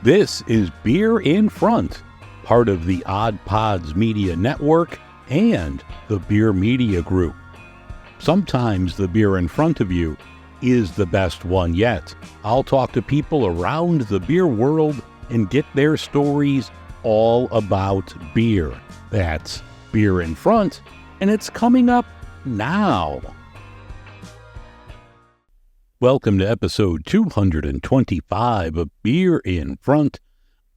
This is Beer in Front, part of the Odd Pods Media Network and the Beer Media Group. Sometimes the beer in front of you is the best one yet. I'll talk to people around the beer world and get their stories all about beer. That's Beer in Front, and it's coming up now. Welcome to episode 225 of Beer in Front.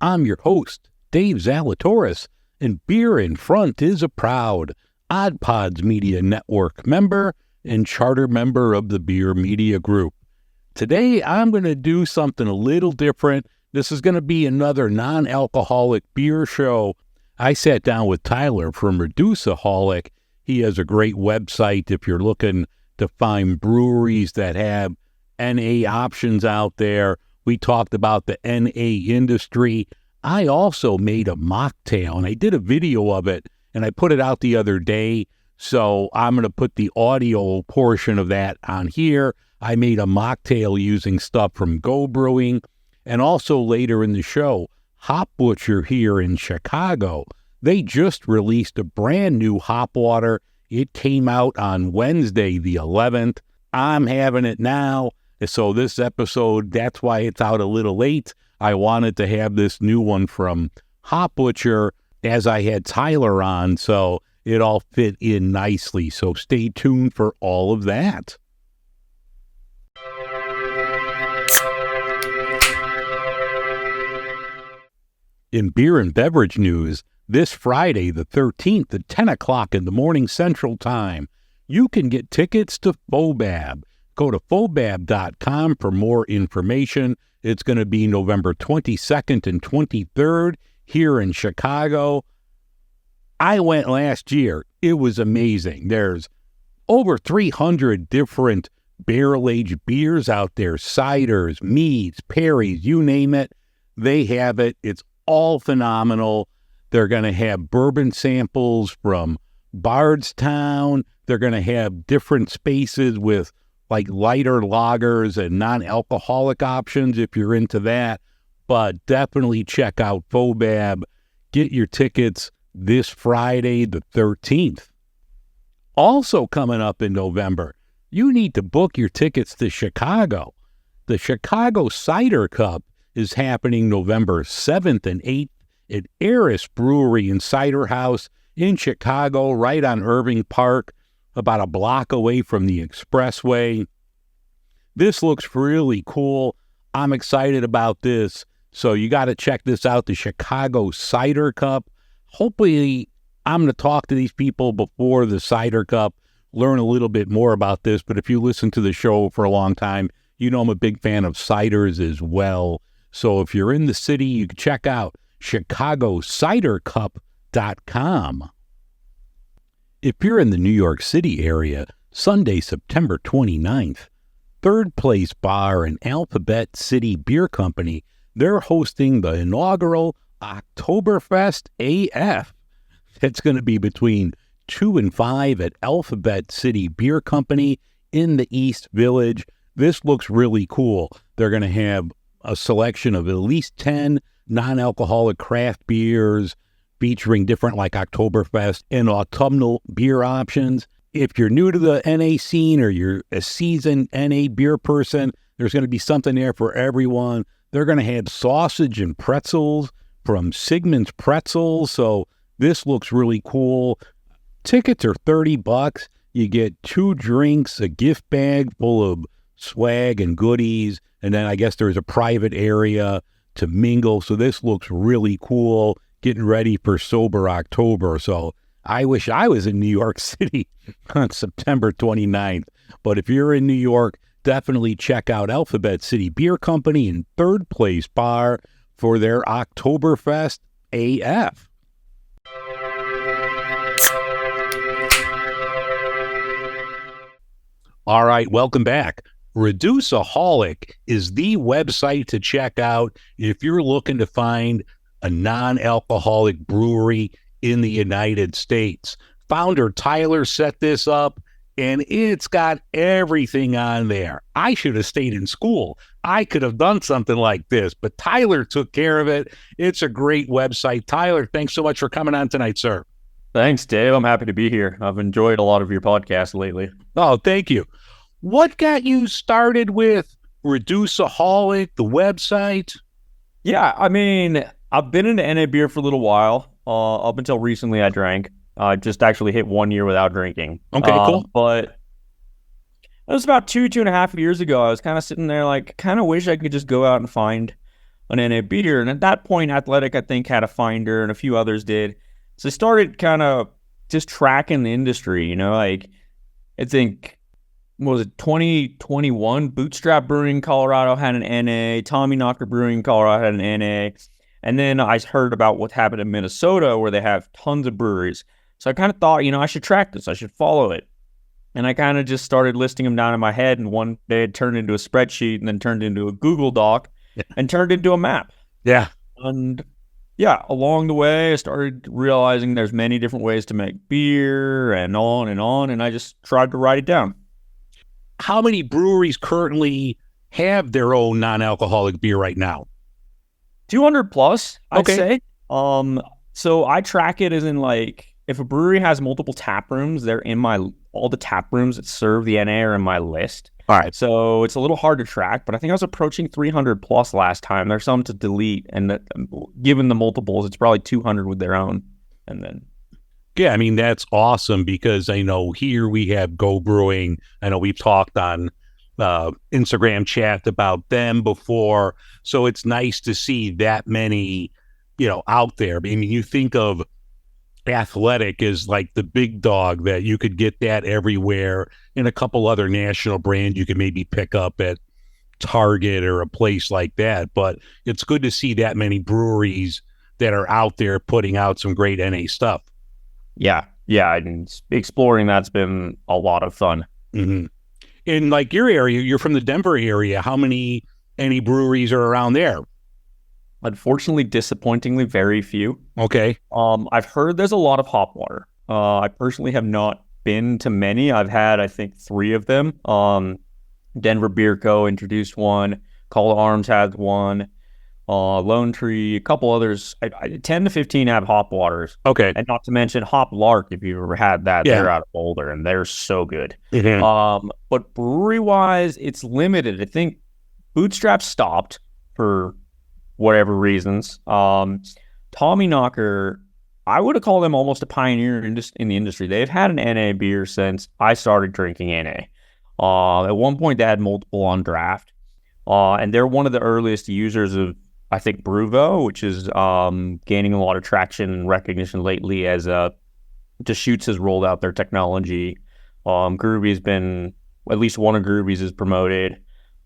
I'm your host, Dave Zalatoris, and Beer in Front is a proud Odd Pods Media Network member and charter member of the Beer Media Group. Today, I'm going to do something a little different. This is going to be another non-alcoholic beer show. I sat down with Tyler from Reducaholic. He has a great website if you're looking to find breweries that have NA options out there. We talked about the NA industry. I also made a mocktail, and I did a video of it, and I put it out the other day. So I'm going to put the audio portion of that on here. I made a mocktail using stuff from Go Brewing. And also later in the show, Hop Butcher here in Chicago, they just released a brand new hop water. It came out on Wednesday, the 11th. I'm having it now. So this episode, that's why it's out a little late. I wanted to have this new one from Hop Butcher as I had Tyler on, so it all fit in nicely. So stay tuned for all of that. In beer and beverage news, this Friday the 13th at 10 o'clock in the morning Central Time, you can get tickets to FOBAB. Go to FOBAB.com for more information. It's going to be November 22nd and 23rd here in Chicago. I went last year. It was amazing. There's over 300 different barrel-aged beers out there, ciders, meads, perries, you name it. They have it. It's all phenomenal. They're going to have bourbon samples from Bardstown. They're going to have different spaces with like lighter lagers and non-alcoholic options if you're into that. But definitely check out FOBAB. Get your tickets this Friday, the 13th. Also coming up in November, you need to book your tickets to Chicago. The Chicago Cider Cup is happening November 7th and 8th at Eris Brewery and Cider House in Chicago, right on Irving Park, about a block away from the expressway. This looks really cool. I'm excited about this. So you got to check this out, the Chicago Cider Cup. Hopefully, I'm going to talk to these people before the Cider Cup, learn a little bit more about this. But if you listen to the show for a long time, you know I'm a big fan of ciders as well. So if you're in the city, you can check out ChicagoCiderCup.com. If you're in the New York City area, Sunday, September 29th, Third Place Bar and Alphabet City Beer Company, they're hosting the inaugural Oktoberfest AF. It's going to be between 2 and 5 at Alphabet City Beer Company in the East Village. This looks really cool. They're going to have a selection of at least 10 non-alcoholic craft beers, featuring different like Oktoberfest and autumnal beer options. If you're new to the NA scene or you're a seasoned NA beer person, there's going to be something there for everyone. They're going to have sausage and pretzels from Sigmund's Pretzels. So this looks really cool. Tickets are $30. You get 2 drinks, a gift bag full of swag and goodies. And then I guess there's a private area to mingle. So this looks really cool. Getting ready for Sober October. So I wish I was in New York City on September 29th. But if you're in New York, definitely check out Alphabet City Beer Company and Third Place Bar for their Oktoberfest AF. All right, welcome back. Reducaholic is the website to check out if you're looking to find a non-alcoholic brewery in the United States. Founder Tyler set this up. and it's got everything on there. I should have stayed in school. I could have done something like this, but Tyler took care of it. It's a great website. Tyler, thanks so much for coming on tonight, sir. Thanks, Dave. I'm happy to be here. I've enjoyed a lot of your podcasts lately. Oh, thank you. What got you started with Reducaholic, the website? Yeah, I mean, I've been into NA beer for a little while. Up until recently, I drank. I just actually hit 1 year without drinking. Okay, cool. But it was about 2.5 years ago. I was kind of sitting there like, kind of wish I could just go out and find an NA beer. And at that point, Athletic, I think, had a finder and a few others did. So I started kind of just tracking the industry, like I think, what was it, 2021, Bootstrap Brewing in Colorado had an NA, Tommy Knocker Brewing in Colorado had an NA. And then I heard about what happened in Minnesota where they have tons of breweries. So I kind of thought, I should track this. I should follow it. And I kind of just started listing them down in my head. And one day it turned into a spreadsheet and then turned into a Google Doc and turned into a map. Yeah. And yeah, along the way, I started realizing there's many different ways to make beer and on. And I just tried to write it down. How many breweries currently have their own non-alcoholic beer right now? 200 plus, I'd say. So I track it as in like, if a brewery has multiple tap rooms, they're in all the tap rooms that serve the NA are in my list. All right. So it's a little hard to track, but I think I was approaching 300 plus last time. There's some to delete, and given the multiples, it's probably 200 with their own. And then, yeah, I mean, that's awesome because I know here we have Go Brewing. I know we've talked on Instagram chat about them before. So it's nice to see that many, out there. I mean, you think of Athletic is like the big dog that you could get that everywhere, and a couple other national brands you could maybe pick up at Target or a place like that. But it's good to see that many breweries that are out there putting out some great NA stuff. Yeah. And exploring that's been a lot of fun. Mm-hmm. In like your area, you're from the Denver area. How many NA breweries are around there? Unfortunately, disappointingly, very few. Okay. I've heard there's a lot of hop water. I personally have not been to many. I've had, I think, 3 of them. Denver Beer Co. introduced one. Call to Arms has one. Lone Tree, a couple others. 10 to 15 have hop waters. Okay. And not to mention Hop Lark, if you've ever had that. Yeah. They're out of Boulder, and they're so good. Mm-hmm. But brewery-wise, it's limited. I think Bootstrap stopped for whatever reasons. Tommy Knocker, I would have called them almost a pioneer in the industry. They've had an NA beer since I started drinking NA. At one point, they had multiple on draft. And they're one of the earliest users of, I think, Bruvo, which is gaining a lot of traction and recognition lately as Deschutes has rolled out their technology. Groovy's been, at least one of Groovy's is promoted.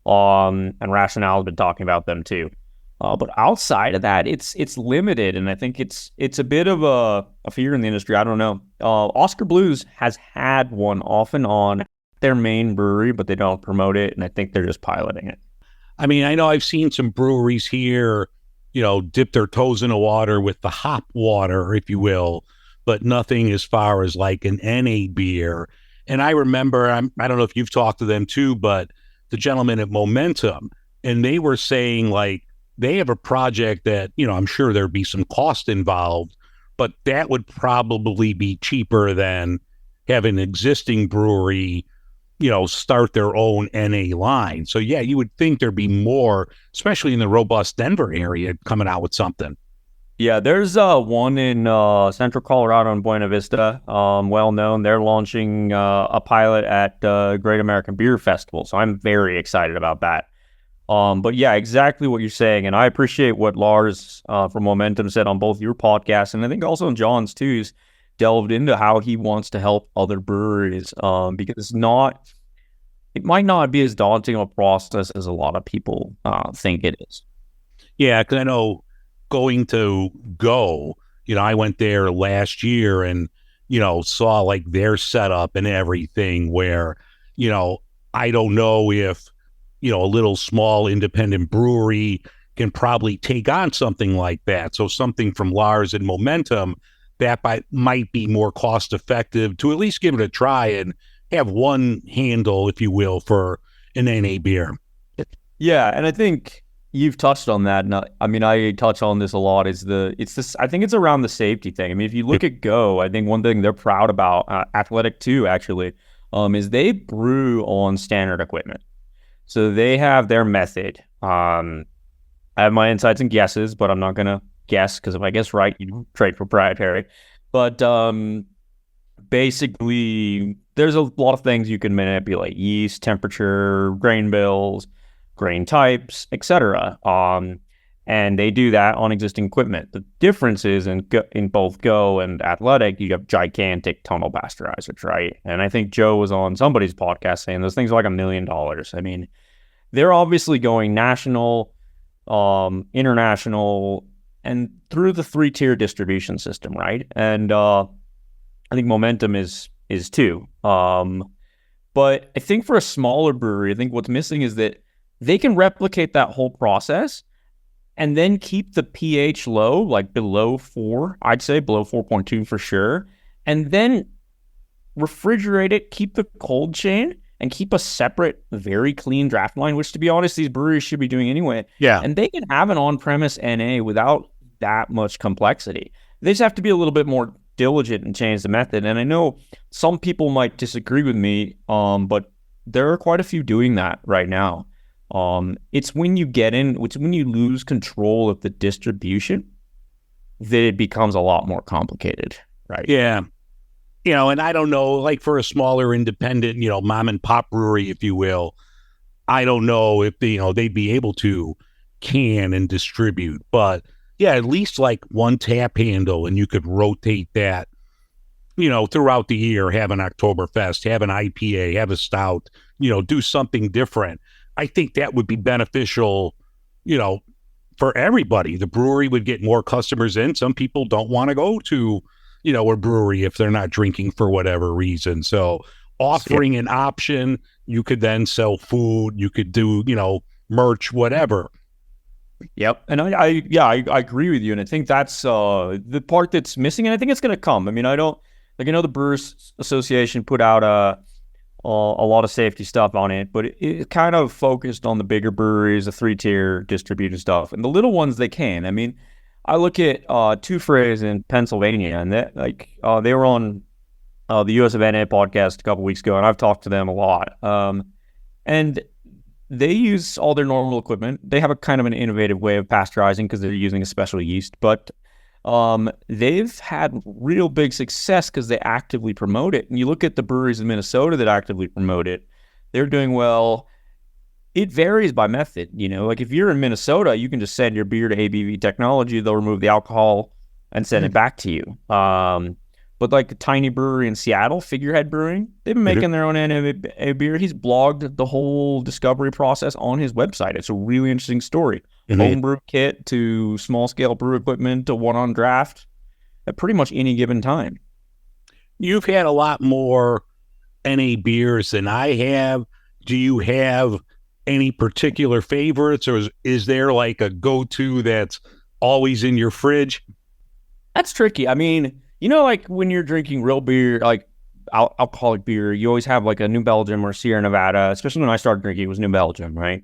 And Rationale has been talking about them too. But outside of that, it's limited, and I think it's a bit of a fear in the industry. I don't know. Oscar Blues has had one off and on their main brewery, but they don't promote it, and I think they're just piloting it. I mean, I know I've seen some breweries here, dip their toes in the water with the hop water, if you will, but nothing as far as like an NA beer. And I remember, I don't know if you've talked to them too, but the gentleman at Momentum, and they were saying like, they have a project that, I'm sure there'd be some cost involved, but that would probably be cheaper than have an existing brewery, start their own NA line. So yeah, you would think there'd be more, especially in the robust Denver area, coming out with something. Yeah, there's one in Central Colorado in Buena Vista, well known. They're launching a pilot at Great American Beer Festival, so I'm very excited about that. But yeah, exactly what you're saying. And I appreciate what Lars from Momentum said on both your podcasts. And I think also in John's too, is delved into how he wants to help other breweries. Because it might not be as daunting a process as a lot of people think it is. Yeah, because I know going to Go, I went there last year and, saw like their setup and everything where, I don't know if, a little small independent brewery can probably take on something like that. So something from Lars and Momentum that might be more cost effective to at least give it a try and have one handle, if you will, for an NA beer. Yeah, and I think you've touched on that. And I touch on this a lot. I think it's around the safety thing. I mean, if you look at Go, I think one thing they're proud about, Athletic too, actually, is they brew on standard equipment. So they have their method. I have my insights and guesses, but I'm not gonna guess because if I guess right, trade proprietary. But basically, there's a lot of things you can manipulate: yeast, temperature, grain bills, grain types, etc. And they do that on existing equipment. The difference is in both Go and Athletic, you have gigantic tunnel pasteurizers, right? And I think Joe was on somebody's podcast saying those things are like $1 million. I mean, they're obviously going national, international, and through the 3-tier distribution system, right? And I think Momentum is too. But I think for a smaller brewery, I think what's missing is that they can replicate that whole process and then keep the pH low, like below 4, I'd say below 4.2 for sure, and then refrigerate it, keep the cold chain, and keep a separate, very clean draft line, which, to be honest, these breweries should be doing anyway. Yeah. And they can have an on-premise NA without that much complexity. They just have to be a little bit more diligent and change the method. And I know some people might disagree with me, but there are quite a few doing that right now. It's when you lose control of the distribution that it becomes a lot more complicated, right? Yeah. And I don't know, like for a smaller independent, mom and pop brewery, if you will, I don't know if they'd be able to can and distribute, but yeah, at least like one tap handle, and you could rotate that, throughout the year, have an Oktoberfest, have an IPA, have a stout, do something different. I think that would be beneficial, for everybody. The brewery would get more customers in. Some people don't want to go to, a brewery if they're not drinking for whatever reason. So offering an option, you could then sell food, you could do, merch, whatever. Yep. And I agree with you. And I think that's the part that's missing. And I think it's going to come. I mean, the Brewers Association put out a lot of safety stuff on it, but it kind of focused on the bigger breweries, the 3-tier distributed stuff, and the little ones they can. I mean, I look at Two Phrase in Pennsylvania, and they were on the US of NA podcast a couple weeks ago, and I've talked to them a lot. And they use all their normal equipment. They have a kind of an innovative way of pasteurizing because they're using a special yeast, but they've had real big success because they actively promote it. And you look at the breweries in Minnesota that actively promote it, they're doing well. It varies by method. Like if you're in Minnesota, you can just send your beer to ABV Technology. They'll remove the alcohol and send it back to you. But like a tiny brewery in Seattle, Figurehead Brewing, they've been making their own NA beer. He's blogged the whole discovery process on his website. It's a really interesting story. Homebrew kit to small-scale brew equipment to one on draft at pretty much any given time. You've had a lot more NA beers than I have. Do you have any particular favorites, or is there like a go-to that's always in your fridge? That's tricky. I mean, like when you're drinking real beer, like alcoholic beer, you always have like a New Belgium or Sierra Nevada. Especially when I started drinking, it was New Belgium, right?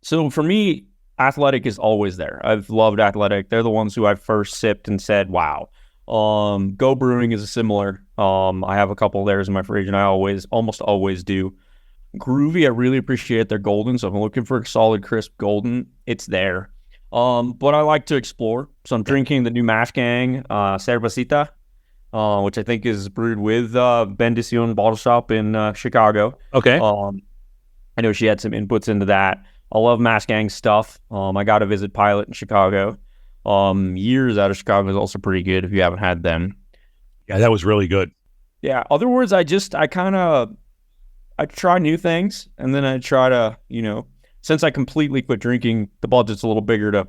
So for me, Athletic is always there. I've loved Athletic. They're the ones who I first sipped and said, wow. Go Brewing is a similar. I have a couple of theirs in my fridge, and I almost always do. Groovy, I really appreciate their golden. So if I'm looking for a solid, crisp golden, it's there. But I like to explore. So I'm drinking the new Mash Gang, Cervecita, which I think is brewed with Bendición Bottle Shop in Chicago. Okay. I know she had some inputs into that. I love Mash Gang stuff. I got to visit Pilot in Chicago. Years Out of Chicago is also pretty good if you haven't had them. Yeah, that was really good. Yeah. Other words, I try new things, and then I try to, since I completely quit drinking, the budget's a little bigger to,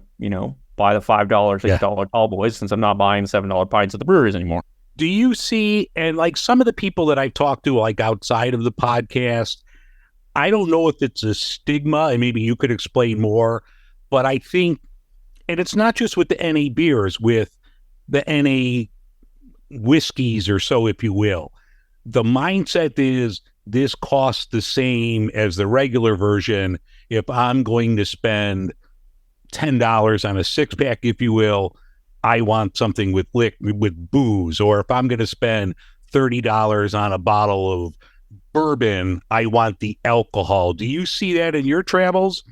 buy the $5, $6 tall boys, since I'm not buying $7 pints at the breweries anymore. Do you see, and like some of the people that I've talked to, like outside of the podcast, I don't know if it's a stigma, and maybe you could explain more, but I think, and it's not just with the NA beers, with the NA whiskeys or so, if you will, the mindset is this costs the same as the regular version. If I'm going to spend $10 on a six pack, if you will, I want something with booze. Or if I'm going to spend $30 on a bottle of bourbon, I want the alcohol. Do you see that in your travels?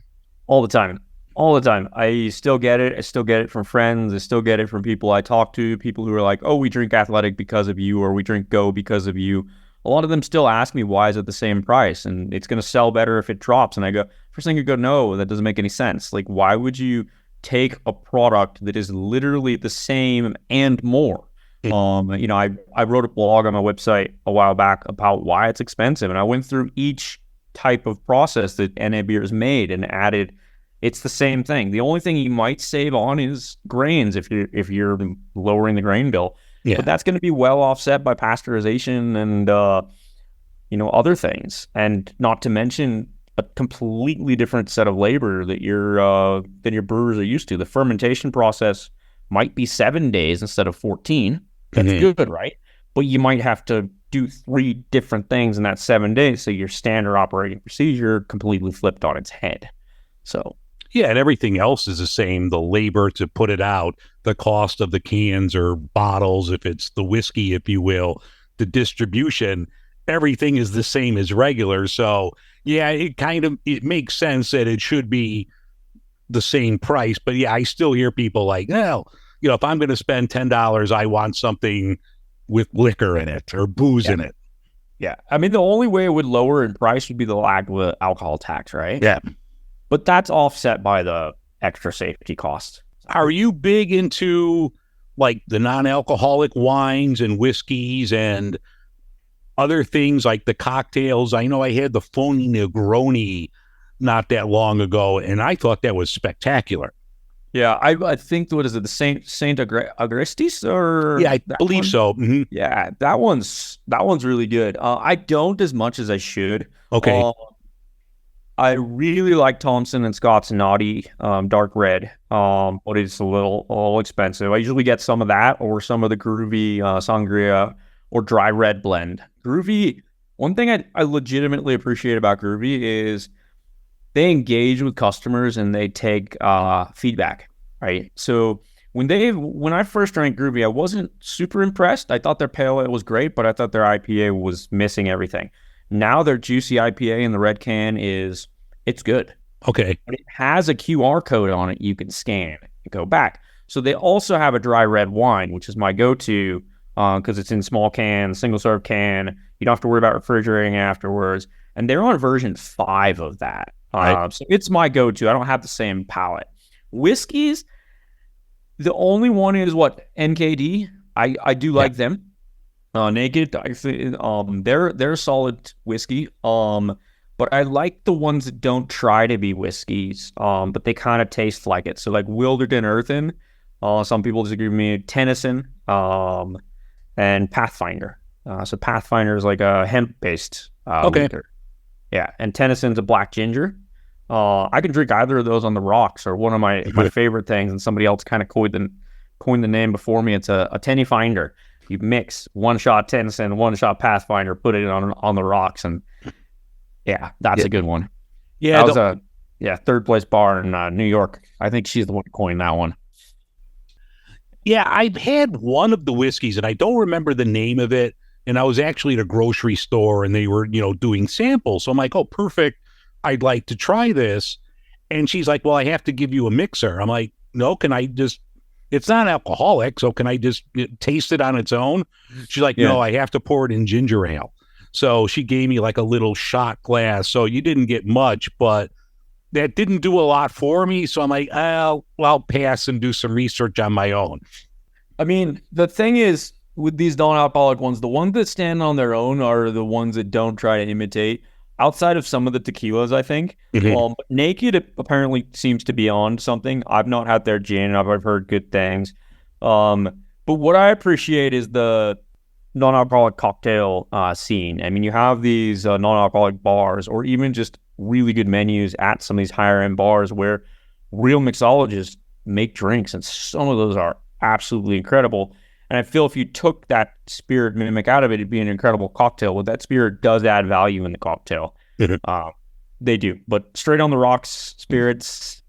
All the time. All the time. I still get it. I still get it from friends. I still get it from people I talk to, people who are like, oh, we drink Athletic because of you, or we drink Go because of you. A lot of them still ask me, why is it the same price? And it's going to sell better if it drops. And I go, first thing I go, no, that doesn't make any sense. Like, why would you take a product that is literally the same and more? I wrote a blog on my website a while back about why it's expensive. And I went through each type of process that NA beer is made and added. It's the same thing. The only thing you might save on is grains if you're lowering the grain bill. Yeah. But that's going to be well offset by pasteurization and other things, and not to mention a completely different set of labor that than your brewers are used to. The fermentation process might be 7 days instead of 14. That's good, right? But you might have to do 3 different things in that 7 days, so your standard operating procedure completely flipped on its head. So. Yeah, and everything else is the same. The labor to put it out, the cost of the cans or bottles, if it's the whiskey, if you will, the distribution, everything is the same as regular. So, yeah, it makes sense that it should be the same price. But, yeah, I still hear people like, if I'm going to spend $10, I want something with liquor in it or booze in it. Yeah. I mean, the only way it would lower in price would be the lack of alcohol tax, right? Yeah. But that's offset by the extra safety costs. Are you big into like the non-alcoholic wines and whiskeys and other things like the cocktails? I know I had the Phony Negroni not that long ago, and I thought that was spectacular. Yeah, I think, what is it, the Saint Agrestis, or? Yeah, I believe so. Mm-hmm. Yeah, that one's really good. I don't as much as I should. Okay. I really like Thompson and Scott's Naughty Dark Red, but it's a little expensive. I usually get some of that or some of the Groovy Sangria or Dry Red blend. Groovy, one thing I legitimately appreciate about Groovy is they engage with customers and they take feedback, right? So when I first drank Groovy, I wasn't super impressed. I thought their pale ale was great, but I thought their IPA was missing everything. Now their juicy IPA in the red can it's good. Okay. But it has a QR code on it you can scan and go back. So they also have a dry red wine, which is my go-to because it's in small can, single serve can. You don't have to worry about refrigerating afterwards. And they're on version 5 of that. Right. So it's my go-to. I don't have the same palate. Whiskeys, the only one is NKD. I do like them. Naked, they're a solid whiskey. But I like the ones that don't try to be whiskeys, but they kind of taste like it. So like Wilderton Earthen, some people disagree with me. Tennyson, and Pathfinder. So Pathfinder is like a hemp-based liquor. Yeah, and Tennyson's a black ginger. I can drink either of those on the rocks, or one of my favorite things, and somebody else kind of coined the name before me. It's a Tenny Finder. You mix 1 shot Tennyson, 1 shot Pathfinder, put it on the rocks, and that's a good one. Yeah, that was third place bar in New York. I think she's the one who coined that one. Yeah, I've had one of the whiskeys, and I don't remember the name of it. And I was actually at a grocery store, and they were, doing samples. So I'm like, oh, perfect. I'd like to try this. And she's like, well, I have to give you a mixer. I'm like, no, can I just? It's not alcoholic, so can I just taste it on its own? She's like, no, I have to pour it in ginger ale. So she gave me like a little shot glass. So you didn't get much, but that didn't do a lot for me. So I'm like, I'll pass and do some research on my own. I mean, the thing is, with these non-alcoholic ones, the ones that stand on their own are the ones that don't try to imitate. Outside of some of the tequilas, I think. But Naked apparently seems to be on something. I've not had their gin. I've heard good things. But what I appreciate is the non-alcoholic cocktail scene. I mean, you have these non-alcoholic bars, or even just really good menus at some of these higher-end bars where real mixologists make drinks, and some of those are absolutely incredible. And I feel if you took that spirit mimic out of it, it'd be an incredible cocktail. Well, that spirit does add value in the cocktail. They do. But straight on the rocks spirits,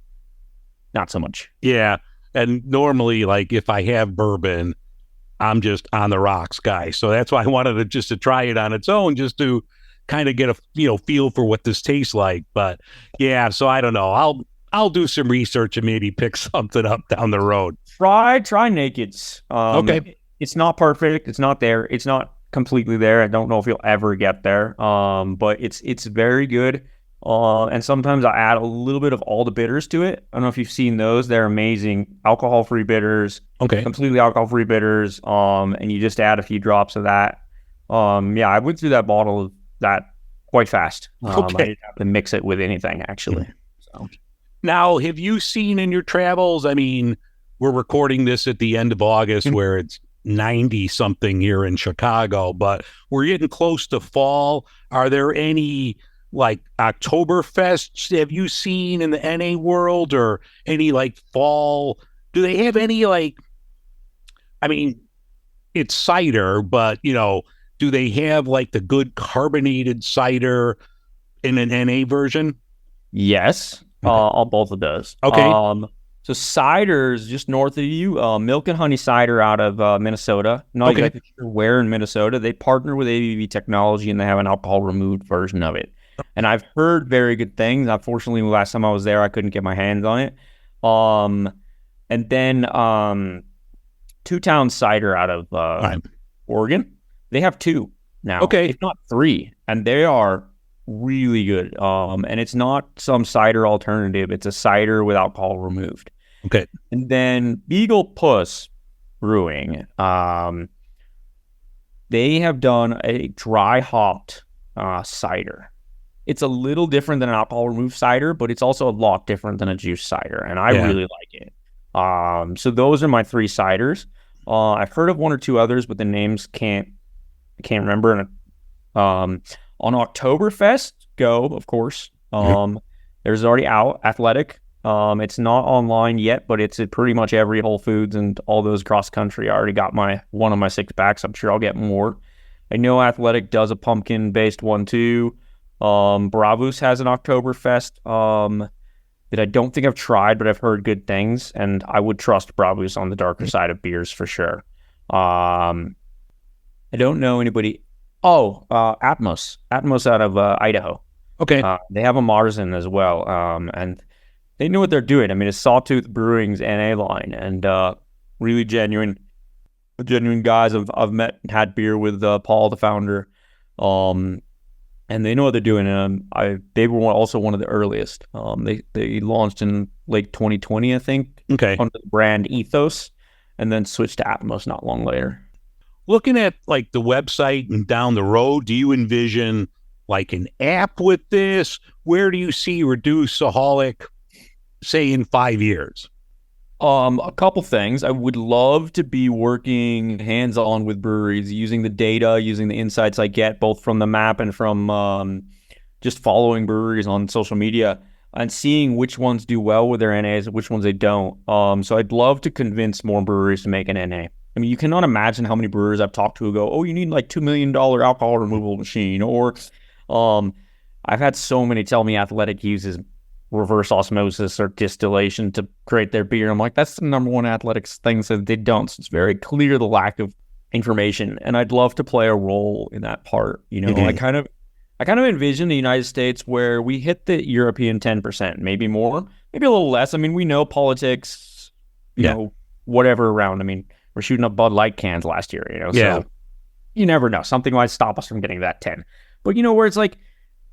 not so much. Yeah. And normally, like, if I have bourbon, I'm just on the rocks guy. So that's why I wanted to try it on its own, just to kind of get a feel for what this tastes like. But yeah, so I don't know. I'll do some research and maybe pick something up down the road. Try Nakeds. Okay. It's not perfect. It's not there. It's not completely there. I don't know if you'll ever get there. But it's very good. And sometimes I add a little bit of all the bitters to it. I don't know if you've seen those. They're amazing. Alcohol-free bitters. Okay. Completely alcohol-free bitters. And you just add a few drops of that. Yeah, I went through that bottle of that quite fast. Okay. I didn't have to mix it with anything, actually. So. Now, have you seen in your travels, I mean, we're recording this at the end of August where it's 90 something here in Chicago, but we're getting close to fall. Are there any like Oktoberfests have you seen in the NA world, or any like fall? Do they have any like, I mean, it's cider, but do they have like the good carbonated cider in an NA version? Yes, on both of those. Okay. So ciders just north of you, Milk and Honey cider out of Minnesota. Not exactly sure where in Minnesota. They partner with ABV Technology and they have an alcohol removed version of it. And I've heard very good things. Unfortunately, last time I was there, I couldn't get my hands on it. And then Two Town cider out of Oregon. They have two now, if not three, and they are really good. And it's not some cider alternative. It's a cider with alcohol removed. Okay. And then Beagle Puss Brewing, they have done a dry hopped cider. It's a little different than an alcohol removed cider, but it's also a lot different than a juice cider, and I really like it. So those are my three ciders. I've heard of one or two others, but the names I can't remember. And on Oktoberfest, go, of course. There's already out Athletic. It's not online yet, but it's at pretty much every Whole Foods and all those cross country. I already got one of my 6-packs. I'm sure I'll get more. I know Athletic does a pumpkin based one too. Bravus has an Oktoberfest that I don't think I've tried, but I've heard good things, and I would trust Bravus on the darker side of beers for sure. I don't know anybody. Atmos out of Idaho. Okay. They have a Marzen as well, and they know what they're doing. I mean, it's Sawtooth Brewing's NA line, and really genuine guys I've met and had beer with Paul, the founder, and they know what they're doing. They were also one of the earliest. They launched in late 2020, I think, under the brand Ethos, and then switched to Atmos not long later. Looking at like the website and down the road, do you envision like an app with this? Where do you see Reducaholic, say, in 5 years? A couple things. I would love to be working hands-on with breweries, using the data, using the insights I get both from the map and from just following breweries on social media and seeing which ones do well with their NAs and which ones they don't. So I'd love to convince more breweries to make an NA. I mean, you cannot imagine how many brewers I've talked to who go, "Oh, you need like $2 million alcohol removal machine," or I've had so many tell me Athletic uses reverse osmosis or distillation to create their beer. I'm like, that's the number one Athletics thing that they don't. So it's very clear the lack of information, and I'd love to play a role in that part. I kind of envision the United States where we hit the European 10%, maybe more, maybe a little less. I mean, we know politics, you know, whatever around. I mean, we're shooting up Bud Light cans last year, so you never know. Something might stop us from getting that 10. But where it's like,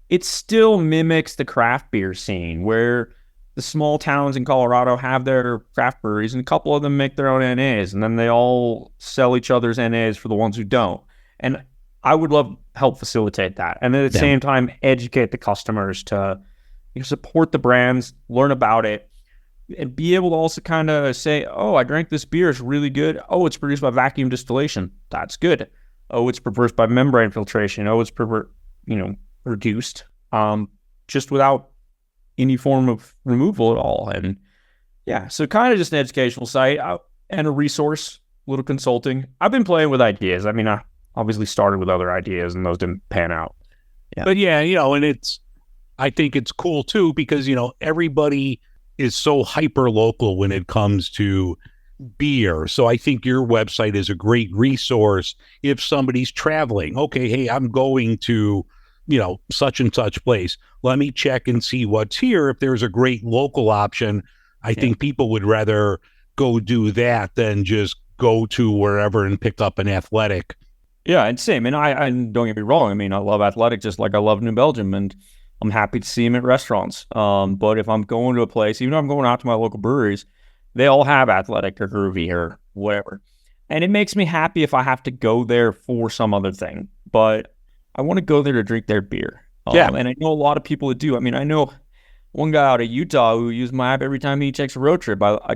it still mimics the craft beer scene where the small towns in Colorado have their craft breweries and a couple of them make their own NAs, and then they all sell each other's NAs for the ones who don't. And I would love to help facilitate that. And at the same time, educate the customers to support the brands, learn about it, and be able to also kind of say, "Oh, I drank this beer. It's really good. Oh, it's produced by vacuum distillation. That's good. Oh, it's produced by membrane filtration. Oh, it's reduced just without any form of removal at all." And so kind of just an educational site and a resource little consulting. I've been playing with ideas. I mean, I obviously started with other ideas and those didn't pan out. Yeah. But yeah, and I think it's cool too because, everybody is so hyper local when it comes to beer. So I think your website is a great resource if somebody's traveling. Okay, hey, I'm going to, such and such place. Let me check and see what's here. If there's a great local option, I think people would rather go do that than just go to wherever and pick up an Athletic. Yeah, and same. And I don't get me wrong. I mean, I love Athletic just like I love New Belgium, and I'm happy to see them at restaurants. But if I'm going to a place, even if I'm going out to my local breweries, they all have Athletic or Groovy or whatever. And it makes me happy if I have to go there for some other thing. But I want to go there to drink their beer. And I know a lot of people that do. I mean, I know one guy out of Utah who used my app every time he checks a road trip. I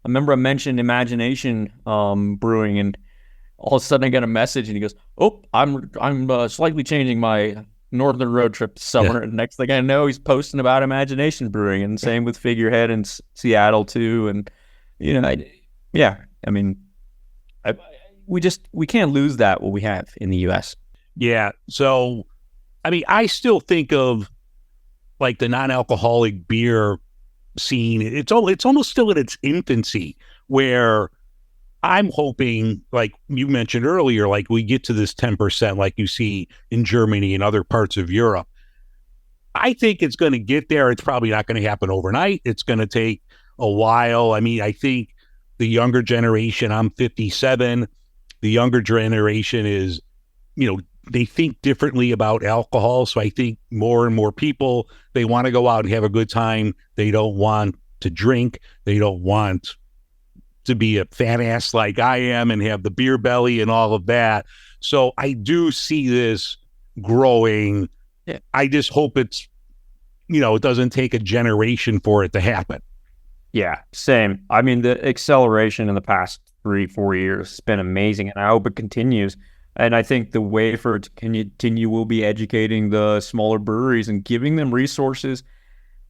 remember I mentioned Imagination Brewing, and all of a sudden I get a message and he goes, "Oh, I'm slightly changing my northern road trip this summer." And next thing I know, he's posting about Imagination Brewing, and same with Figurehead in Seattle too. And I mean, we can't lose that what we have in the U.S. Yeah. So, I mean, I still think of like the non-alcoholic beer scene. It's almost still in its infancy, where I'm hoping, like you mentioned earlier, like we get to this 10% like you see in Germany and other parts of Europe. I think it's going to get there. It's probably not going to happen overnight. It's going to take a while. I mean, I think the younger generation, I'm 57, the younger generation is, they think differently about alcohol. So I think more and more people, they want to go out and have a good time. They don't want to drink. They don't want to be a fat ass like I am and have the beer belly and all of that. So I do see this growing. Yeah. I just hope it's, it doesn't take a generation for it to happen. Yeah, same. I mean, the acceleration in the past 3-4 years has been amazing, and I hope it continues. And I think the way for it to continue will be educating the smaller breweries and giving them resources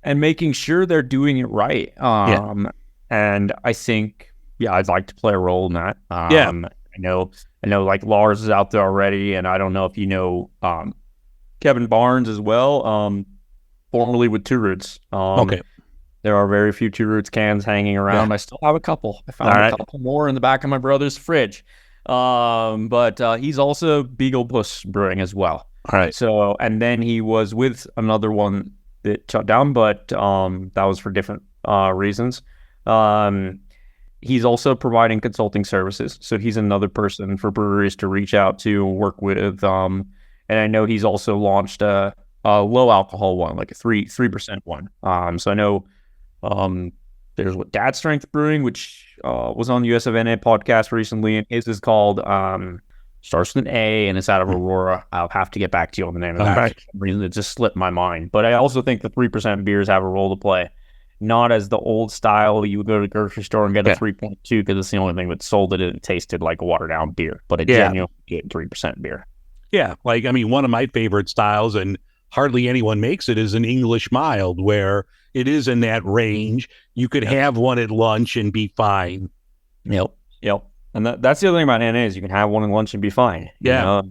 and making sure they're doing it right. And I think, I'd like to play a role in that. I know like Lars is out there already, and I don't know if you know Kevin Barnes as well, formerly with Two Roots. Okay. There are very few Two Roots cans hanging around. I still have a couple. I found a couple more in the back of my brother's fridge. But he's also Beagle Puss Brewing as well. All right. So, and then he was with another one that shut down, but that was for different reasons. He's also providing consulting services. So he's another person for breweries to reach out to and work with. And I know he's also launched a low alcohol one, like a 3% one. So I know there's Dad Strength Brewing, which was on the US of NA podcast recently, and his is called starts with an A, and it's out of Aurora. I'll have to get back to you on the name of that. For some reason, it just slipped my mind. But I also think the 3% beers have a role to play. Not as the old style, you would go to the grocery store and get a 3.2 because it's the only thing that sold it and it tasted like a watered down beer, but a genuine 3% beer. Yeah, like, I mean, one of my favorite styles, and hardly anyone makes it, is an English mild, where it is in that range. You could have one at lunch and be fine. Yep. And that's the other thing about NA is you can have one at lunch and be fine. Yeah.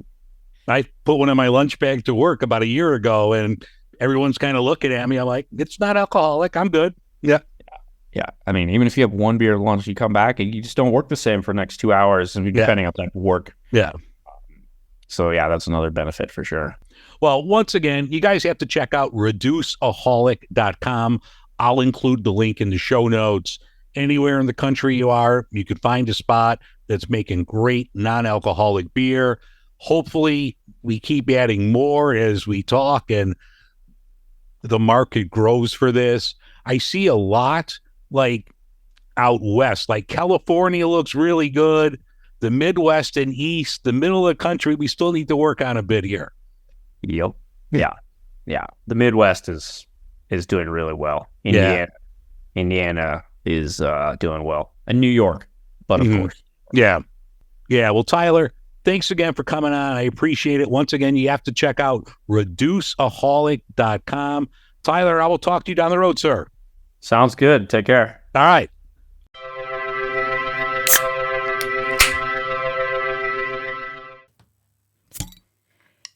I put one in my lunch bag to work about a year ago, and everyone's kind of looking at me. I'm like, it's not alcoholic. I'm good. Yeah. I mean, even if you have one beer at lunch, you come back and you just don't work the same for the next 2 hours, and depending on the type of work. Yeah. So that's another benefit for sure. Well, once again, you guys have to check out Reducaholic.com. I'll include the link in the show notes. Anywhere in the country you are, you can find a spot that's making great non-alcoholic beer. Hopefully, we keep adding more as we talk and the market grows for this. I see a lot like out west, like California looks really good. The Midwest and East, the middle of the country, we still need to work on a bit here. Yep. Yeah. The Midwest is doing really well. Indiana is doing well, and New York, but of course. Yeah. Well, Tyler, thanks again for coming on. I appreciate it. Once again, you have to check out Reducaholic.com. Tyler, I will talk to you down the road, sir. Sounds good. Take care. All right.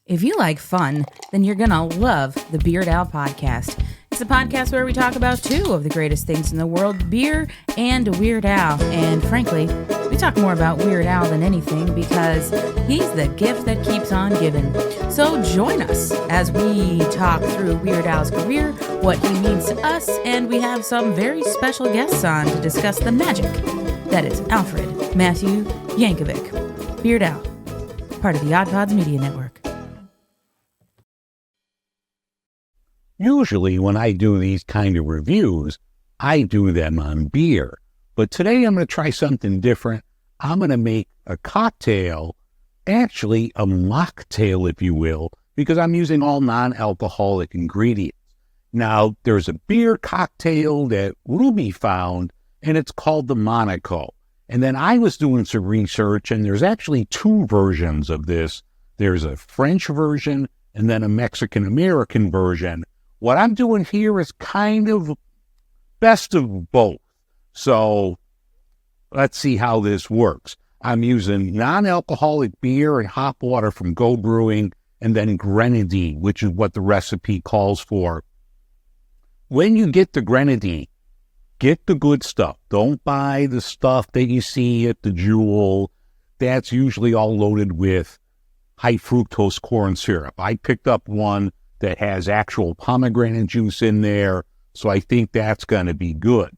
If you like fun, then you're going to love the Beard Owl Podcast. It's a podcast where we talk about two of the greatest things in the world, beer and Weird Al. And frankly, we talk more about Weird Al than anything because he's the gift that keeps on giving. So join us as we talk through Weird Al's career, what he means to us, and we have some very special guests on to discuss the magic that is Alfred Matthew Yankovic. Beard Al, part of the Odd Pods Media Network. Usually when I do these kind of reviews, I do them on beer. But today I'm going to try something different. I'm going to make a cocktail, actually a mocktail, if you will, because I'm using all non-alcoholic ingredients. Now, there's a beer cocktail that Ruby found, and it's called the Monaco. And then I was doing some research, and there's actually two versions of this. There's a French version and then a Mexican-American version. What I'm doing here is kind of best of both. So let's see how this works. I'm using non-alcoholic beer and hop water from Go Brewing, and then grenadine, which is what the recipe calls for. When you get the grenadine, get the good stuff. Don't buy the stuff that you see at the Jewel. That's usually all loaded with high fructose corn syrup. I picked up one that has actual pomegranate juice in there, so I think that's going to be good.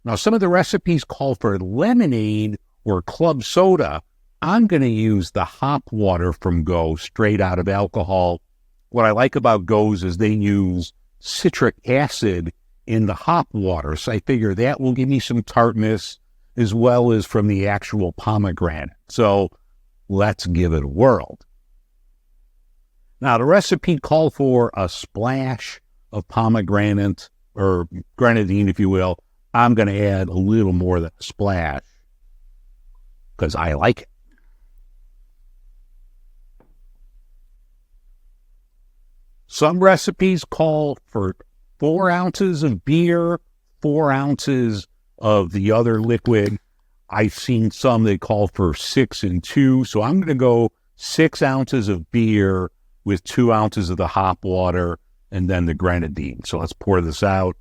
Now, some of the recipes call for lemonade or club soda. I'm going to use the hop water from Go, straight out of alcohol. What I like about Go's is they use citric acid in the hop water, so I figure that will give me some tartness as well as from the actual pomegranate. So let's give it a whirl. Now, the recipe called for a splash of pomegranate, or grenadine, if you will. I'm going to add a little more than a splash because I like it. Some recipes call for 4 ounces of beer, 4 ounces of the other liquid. I've seen some that call for 6 and 2, so I'm going to go 6 ounces of beer with 2 ounces of the hop water and then the grenadine. So let's pour this out.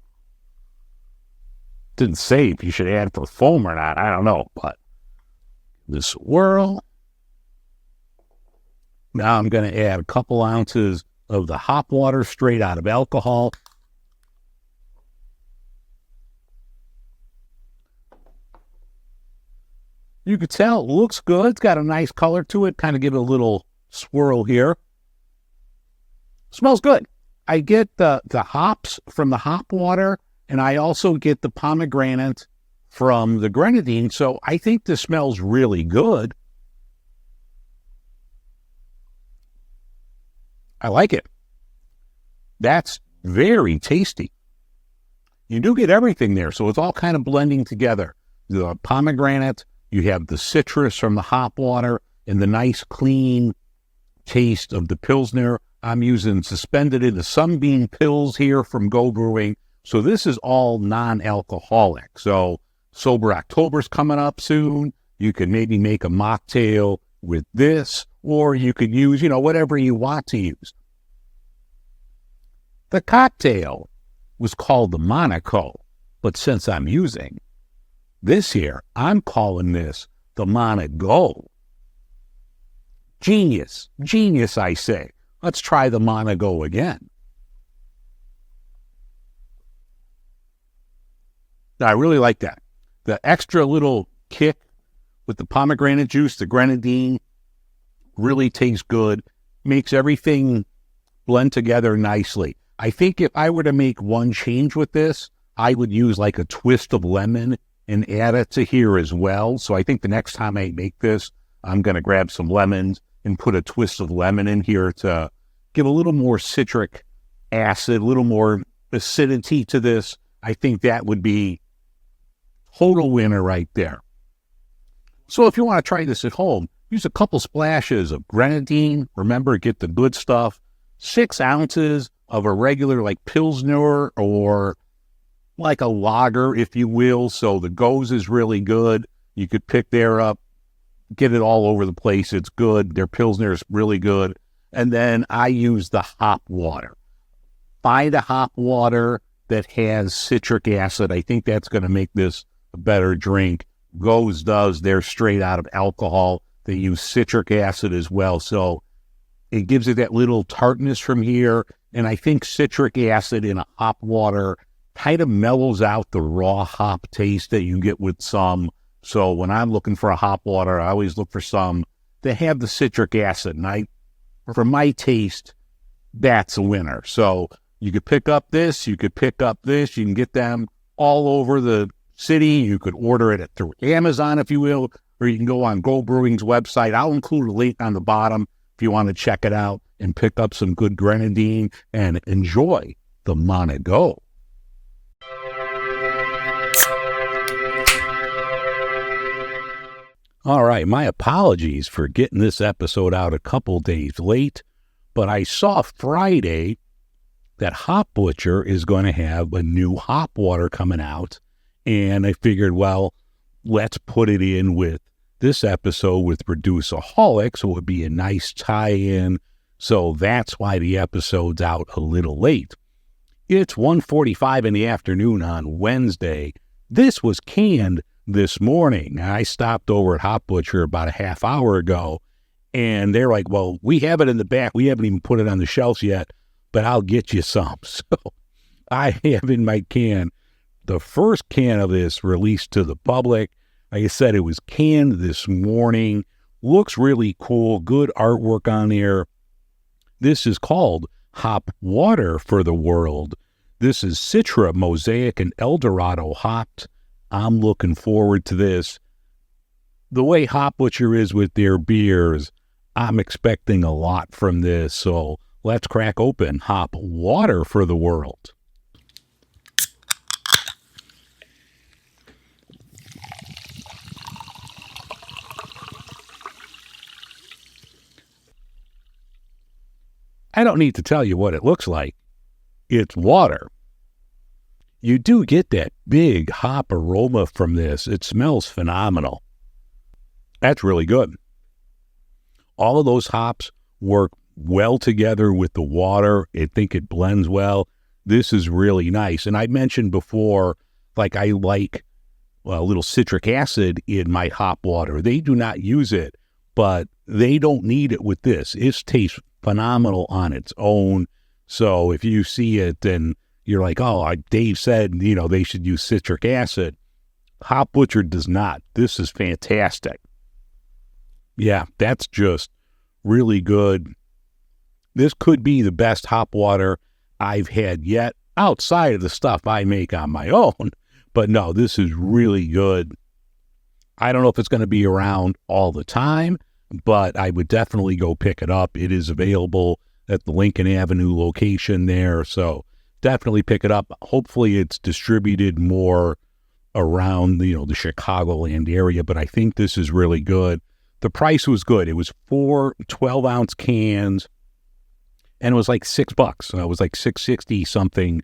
Didn't say if you should add for foam or not. I don't know, but this swirl. Now I'm going to add a couple ounces of the hop water straight out of alcohol. You can tell it looks good. It's got a nice color to it. Kind of give it a little swirl here. Smells good. I get the hops from the hop water, and I also get the pomegranate from the grenadine, so I think this smells really good. I like it. That's very tasty. You do get everything there, so it's all kind of blending together. The pomegranate, you have the citrus from the hop water, and the nice clean taste of the Pilsner. I'm using suspended in the Sunbeam pills here from Go Brewing. So this is all non-alcoholic. So Sober October's coming up soon. You could maybe make a mocktail with this, or you could use, whatever you want to use. The cocktail was called the Monaco, but since I'm using this here, I'm calling this the Monaco. Genius, I say. Let's try the Monaco again. I really like that. The extra little kick with the pomegranate juice, the grenadine, really tastes good. Makes everything blend together nicely. I think if I were to make one change with this, I would use like a twist of lemon and add it to here as well. So I think the next time I make this, I'm going to grab some lemons and put a twist of lemon in here to give a little more citric acid, a little more acidity to this. I think that would be total winner right there. So if you want to try this at home, use a couple splashes of grenadine. Remember, get the good stuff. 6 ounces of a regular like Pilsner or like a lager, if you will. So the Go's is really good. You could pick there up, get it all over the place. It's good. Their Pilsner is really good. And then I use the hop water. Find a hop water that has citric acid. I think that's going to make this a better drink. Goes does. They're straight out of alcohol. They use citric acid as well. So it gives it that little tartness from here. And I think citric acid in a hop water kind of mellows out the raw hop taste that you get with some. So when I'm looking for a hop water, I always look for some that have the citric acid. And for my taste, that's a winner. So you could pick up this, you could pick up this, you can get them all over the city. You could order it through Amazon, if you will, or you can go on Go Brewing's website. I'll include a link on the bottom if you want to check it out and pick up some good grenadine and enjoy the Monaco. All right, my apologies for getting this episode out a couple days late, but I saw Friday that Hop Butcher is going to have a new hop water coming out, and I figured, well, let's put it in with this episode with Reducaholic, so it would be a nice tie-in, so that's why the episode's out a little late. It's 1:45 in the afternoon on Wednesday. This was canned this morning. I stopped over at Hop Butcher about a half hour ago, and they're like, well, we have it in the back. We haven't even put it on the shelves yet, but I'll get you some. So I have in my can the first can of this released to the public. Like I said, it was canned this morning. Looks really cool. Good artwork on there. This is called Hop Water for the World. This is Citra, Mosaic, and Eldorado hopped. I'm looking forward to this. The way Hop Butcher is with their beers, I'm expecting a lot from this. So let's crack open Hop Water for the World. I don't need to tell you what it looks like. It's water. You do get that big hop aroma from this. It smells phenomenal. That's really good. All of those hops work well together with the water. I think it blends well. This is really nice. And I mentioned before, like I like a little citric acid in my hop water. They do not use it, but they don't need it with this. It tastes phenomenal on its own. So if you see it and you're like, oh, Dave said, they should use citric acid. Hop Butcher does not. This is fantastic. Yeah, that's just really good. This could be the best hop water I've had yet outside of the stuff I make on my own. But no, this is really good. I don't know if it's going to be around all the time, but I would definitely go pick it up. It is available at the Lincoln Avenue location there, so definitely pick it up. Hopefully it's distributed more around, the Chicagoland area, but I think this is really good. The price was good. It was 4 12-ounce cans, and it was like $6. It was like $6.60 something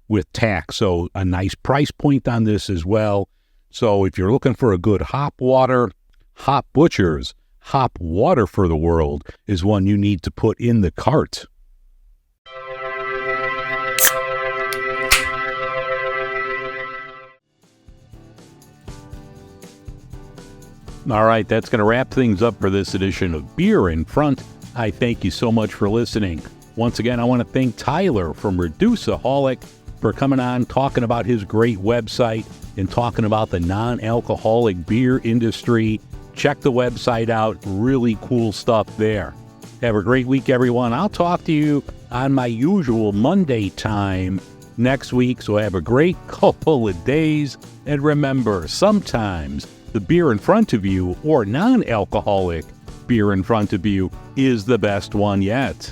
with tax, so a nice price point on this as well. So if you're looking for a good hop water, Hop Butcher's Hop Water for the World is one you need to put in the cart. All right, that's going to wrap things up for this edition of Beer in Front. I thank you so much for listening. Once again, I want to thank Tyler from Reducaholic for coming on, talking about his great website and talking about the non-alcoholic beer industry. Check the website out. Really cool stuff there. Have a great week, everyone. I'll talk to you on my usual Monday time next week. So have a great couple of days. And remember, sometimes the beer in front of you, or non-alcoholic beer in front of you, is the best one yet.